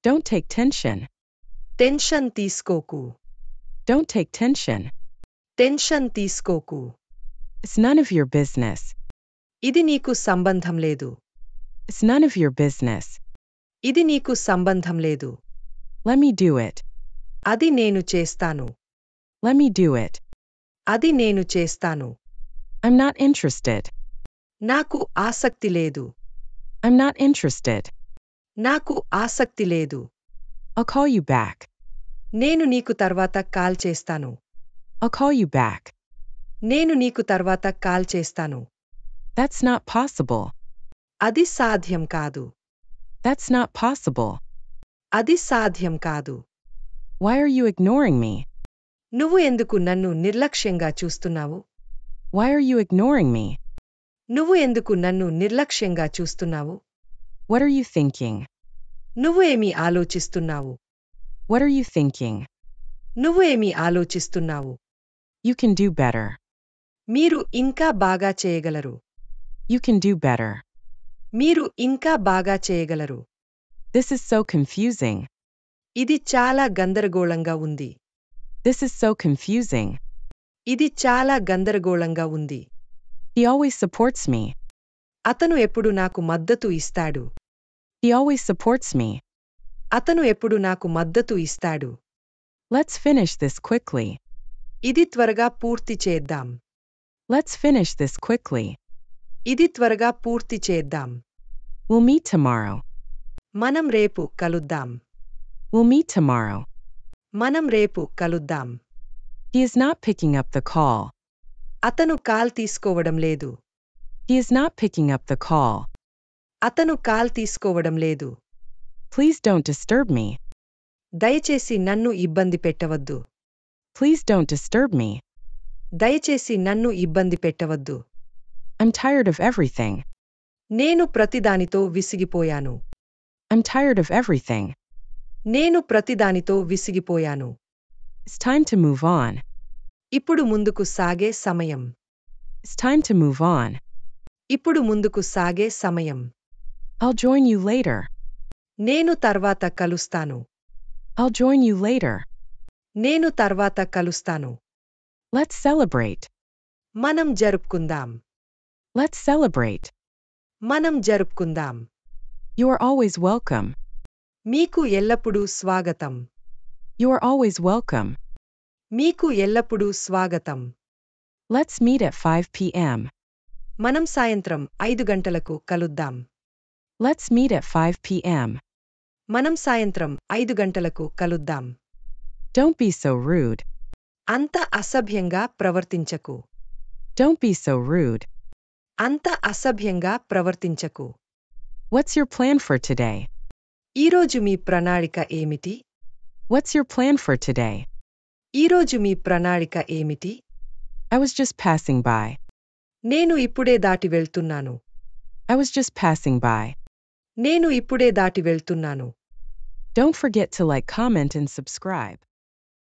Don't take tension. Tension తీసుకోకు. Don't take tension. Tension తీసుకోకు. It's none of your business. ఇది నీకు సంబంధం లేదు. It's none of your business. ఇది నీకు సంబంధం లేదు. Let me do it. అది నేను చేస్తాను. Let me do it. అది నేను చేస్తాను. I'm not interested. నాకు ఆసక్తి లేదు. I'm not interested. నాకు ఆసక్తి లేదు. I'll call you back. నేను నీకు తర్వాత కాల్ చేస్తాను. I'll call you back. నేను నీకు తర్వాత కాల్ చేస్తాను. That's not possible. అది సాధ్యం కాదు. That's not possible. అది సాధ్యం కాదు. Why are you ignoring me? నువ్వు ఎందుకు నన్ను నిర్లక్ష్యంగా చూస్తున్నావు? Why are you ignoring me? నువ్వు ఎందుకు నన్ను నిర్లక్ష్యంగా చూస్తున్నావు? What are you thinking? నువ్వు ఏమి ఆలోచిస్తున్నావు? What are you thinking? నువ్వు ఏమి ఆలోచిస్తున్నావు? You can do better. మీరు ఇంకా బాగా చేయగలరు. You can do better. మీరు ఇంకా బాగా చేయగలరు. This is so confusing. ఇది చాలా గందరగోళంగా ఉంది. This is so confusing. ఇది చాలా గందరగోళంగా ఉంది. He always supports me. అతను ఎప్పుడు నాకు మద్దతు ఇస్తాడు. He always supports me. అతను ఎప్పుడు నాకు మద్దతు ఇస్తాడు. Let's finish this quickly. ఇది త్వరగా పూర్తి చేద్దాం. Let's finish this quickly. ఇది త్వరగా పూర్తి చేద్దాం. We'll meet tomorrow. మనం రేపు కలుద్దాం. We'll meet tomorrow. మనం రేపు కలుద్దాం. He is not picking up the call. అతను కాల్ తీసుకోవడం లేదు. He is not picking up the call. అతను కాల్ తీసుకోవడం లేదు. Please don't disturb me. దయచేసి నన్ను ఇబ్బంది పెట్టవద్దు. Please don't disturb me. దయచేసి నన్ను ఇబ్బంది పెట్టవద్దు. I'm tired of everything. నేను ప్రతిదానితో విసిగిపోయాను. I'm tired of everything. నేను ప్రతిదానితో విసిగిపోయాను. It's time to move on. ఇప్పుడు ముందుకు సాగే సమయం. It's time to move on. ఇప్పుడు ముందుకు సాగే సమయం. I'll join you later. నేను తర్వాత కలుస్తాను. I'll join you later. నేను తర్వాత కలుస్తాను. Let's celebrate. మనం జరుపుకుందాం. Let's celebrate. మనం జరుపుకుందాం. You are always welcome. మీకు ఎల్లప్పుడూ స్వాగతం. You are always welcome. మీకు ఎల్లప్పుడూ స్వాగతం. Let's meet at 5 p.m. మనం సాయంత్రం 5 గంటలకు కలుద్దాం. Let's meet at 5 p.m. మనం సాయంత్రం 5 గంటలకు కలుద్దాం. Don't be so rude. అంత అసభ్యంగా ప్రవర్తించకు. Don't be so rude. అంత అసభ్యంగా ప్రవర్తించకు. What's your plan for today? ఈరోజు మీ ప్రణాళిక ఏమిటి? What's your plan for today? ఈరోజు మీ ప్రణాళిక ఏమిటి? I was just passing by. నేను ఇప్పుడే దాటి వెళ్తున్నాను. I was just passing by. నేను ఇప్పుడే దాటి వెళ్తున్నాను. Don't forget to like, comment and subscribe.